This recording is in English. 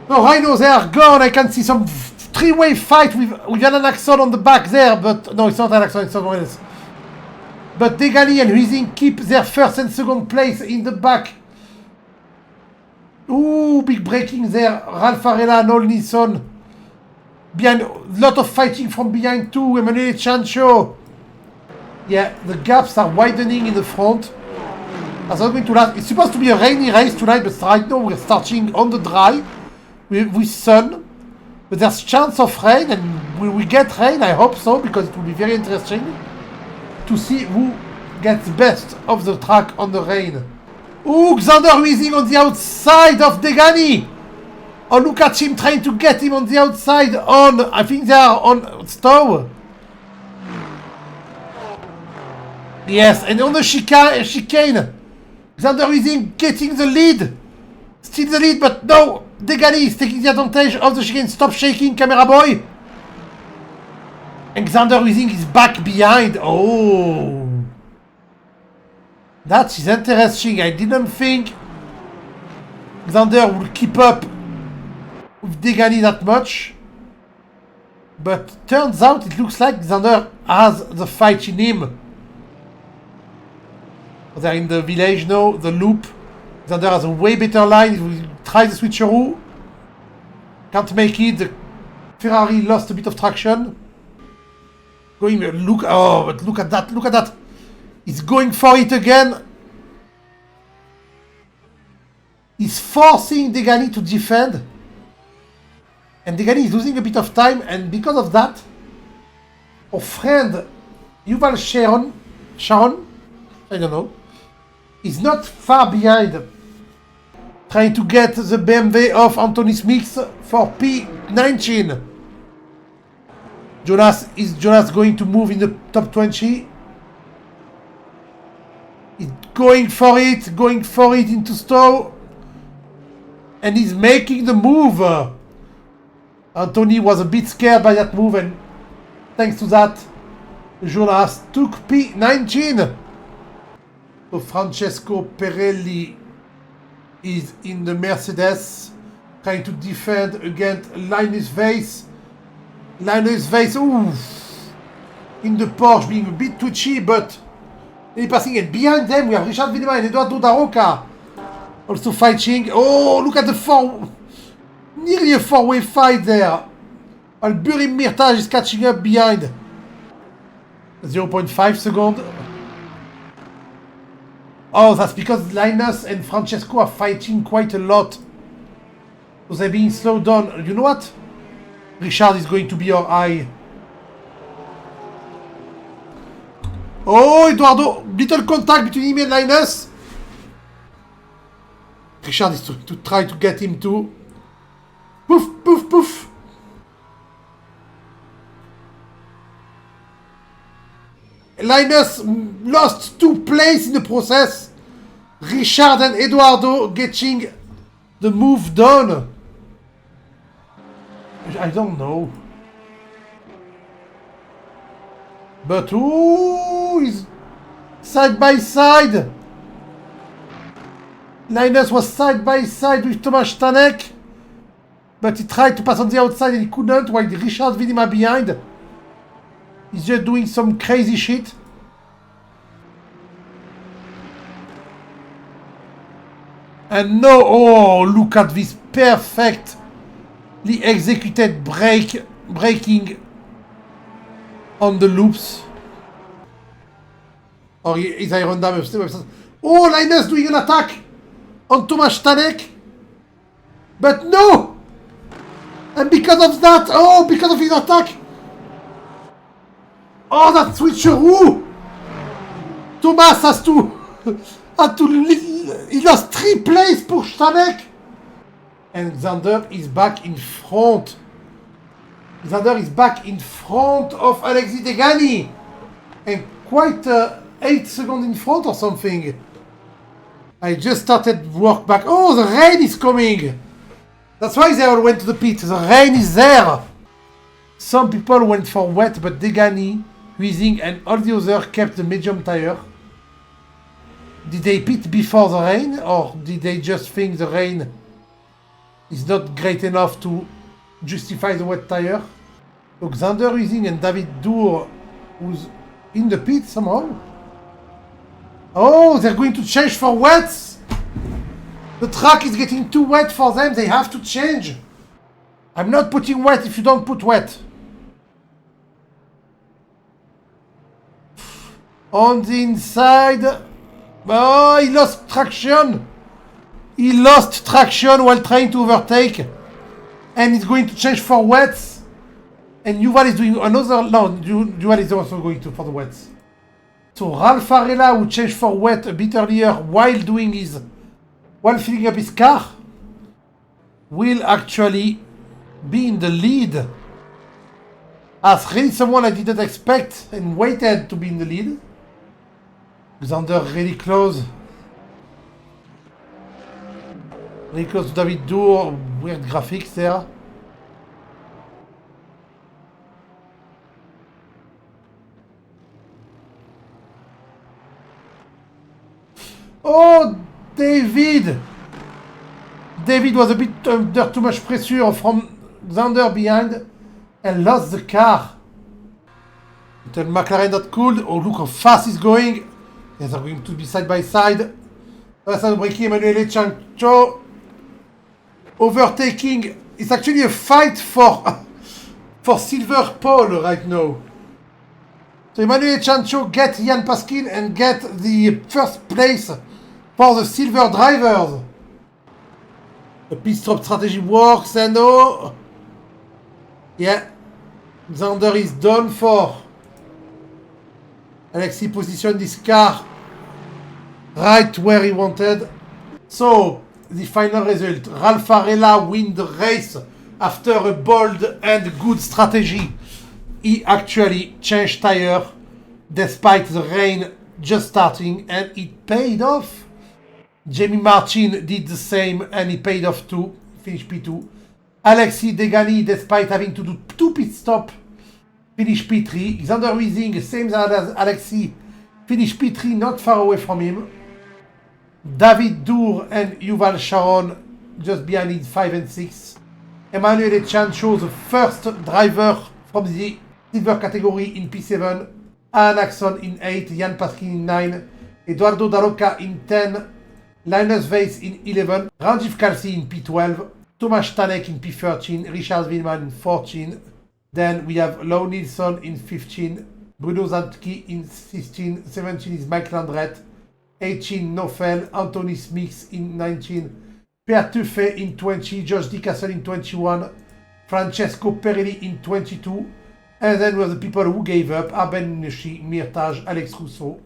No, Rhino, they are gone. I can see some three-way fight with Alan Axon on the back there, but no, it's not Alan Axon, it's someone else. But Degani and Huizing keep their first and second place in the back. Ooh, big braking there. Ralph Varela and Olnison. Behind, a lot of fighting from behind too. Emanuele Ciancio. Yeah, the gaps are widening in the front. That's not going to last. It's supposed to be a rainy race tonight, but right now we're starting on the dry with sun. But there's chance of rain, and will we get rain? I hope so, because it will be very interesting to see who gets best of the track on the rain. Ooh, Xander Huizing on the outside of Degani. Oh, look at him trying to get him on the outside on, I think they are on Stowe. Yes, and on the chicane, Xander Huizing getting the lead. Still the lead, but no, Degani is taking the advantage of the chicane. Stop shaking, camera boy. And Xander Huizing is back behind. Oh. That is interesting. I didn't think Xander would keep up with Degani that much. But turns out it looks like Xander has the fight in him. They're in the village now, the loop. Xander has a way better line. He will try the switcheroo. Can't make it. The Ferrari lost a bit of traction. Going, look, oh, but look at that, look at that. He's going for it again. He's forcing Degani to defend. And Degani is losing a bit of time, and because of that, our friend Yuval Sharon, I don't know, is not far behind, trying to get the BMW of Anthony Smith for P19. Jonas going to move in the top 20. He's going for it into Stowe. And he's making the move. Anthony was a bit scared by that move, and thanks to that, Jonas took P19. So Francesco Pirelli is in the Mercedes, trying to defend against Linus Weiss. Linus Weiss, ooh, in the Porsche, being a bit twitchy, but he's passing it. Behind them, we have Richard Villeneuve and Eduardo Daroca also fighting. Oh, look at the nearly a four-way fight there. Albury Mirtage is catching up behind. 0.5 seconds. Oh, that's because Linus and Francesco are fighting quite a lot. So they're being slowed down. You know what? Richard is going to be our eye. Oh, Eduardo! Little contact between him and Linus. Richard is to try to get him to... Poof, poof, poof. Linus lost 2 places in the process. Richard and Eduardo getting the move done. I don't know. But ooh, he's side by side. Linus was side by side with Tomasz Stanek. But he tried to pass on the outside and he couldn't, while Richard Villeneuve behind. He's just doing some crazy shit. And no, oh, look at this perfectly executed braking on the loops. Or is Iron Dam? Oh, Linus doing an attack on Tomasz Stanek. But no! And because of that, oh, because of his attack. Oh, that switcheroo! Thomas has to he lost 3 places for Stanek. And Xander is back in front. Xander is back in front of Alexis Degani. And quite 8 seconds in front or something. I just started work back. Oh, the rain is coming. That's why they all went to the pit. The rain is there. Some people went for wet, but Degani, Huizing, and all the others kept the medium tire. Did they pit before the rain, or did they just think the rain is not great enough to justify the wet tire. So Xander Using and David Dour, who's in the pit somehow. Oh, they're going to change for wets. The track is getting too wet for them. They have to change. I'm not putting wet if you don't put wet. On the inside. Oh, he lost traction. He lost traction while trying to overtake. And he's going to change for wets. And Yuval is doing another... No, Yuval is also going to for the wets. So Ralph Varela, who changed for wet a bit earlier while filling up his car, will actually be in the lead. As really someone I didn't expect and waited to be in the lead. Xander really close. Really close to David Dour. Weird graphics there. Oh, David! David was a bit under too much pressure from Xander behind and lost the car. Until McLaren not cooled. Oh, look how fast he's going. Yes, they're going to be side by side. Vincent Bricky, Emanuele Ciancio. Overtaking. It's actually a fight for silver pole right now. So Emanuele Ciancio get Jan Paskin and get the first place for the silver drivers. The pit stop strategy works and oh. Yeah. Xander is done for. Alexis positioned this car right where he wanted. So, the final result. Ralph Varela wins the race after a bold and good strategy. He actually changed tire despite the rain just starting and it paid off. Jamie Martin did the same and he paid off too. Finished P2. Alexis Degani, despite having to do 2 pit stops, finished P3. Xander Using, same as Alexis, finished P3, not far away from him. David Dour and Yuval Sharon just behind in 5 and 6. Emanuele Ciancio, the first driver from the silver category in P7. Alan Axon in 8, Jan Paskin in 9, Eduardo Daroca in 10, Linus Weiss in 11, Ranjiv Kalsi in P12, Thomas Stanek in P13, Richard Willman in 14. Then we have Lau Nilsson in 15, Bruno Zantki in 16, 17 is Mike Landret, 18 Nofel, Anthony Smith in 19, Per Tuffet in 20, Josh Dickerson in 21, Francesco Perilli in 22, and then we have the people who gave up, Arben Nushi, Mirtaj, Alex Rousseau,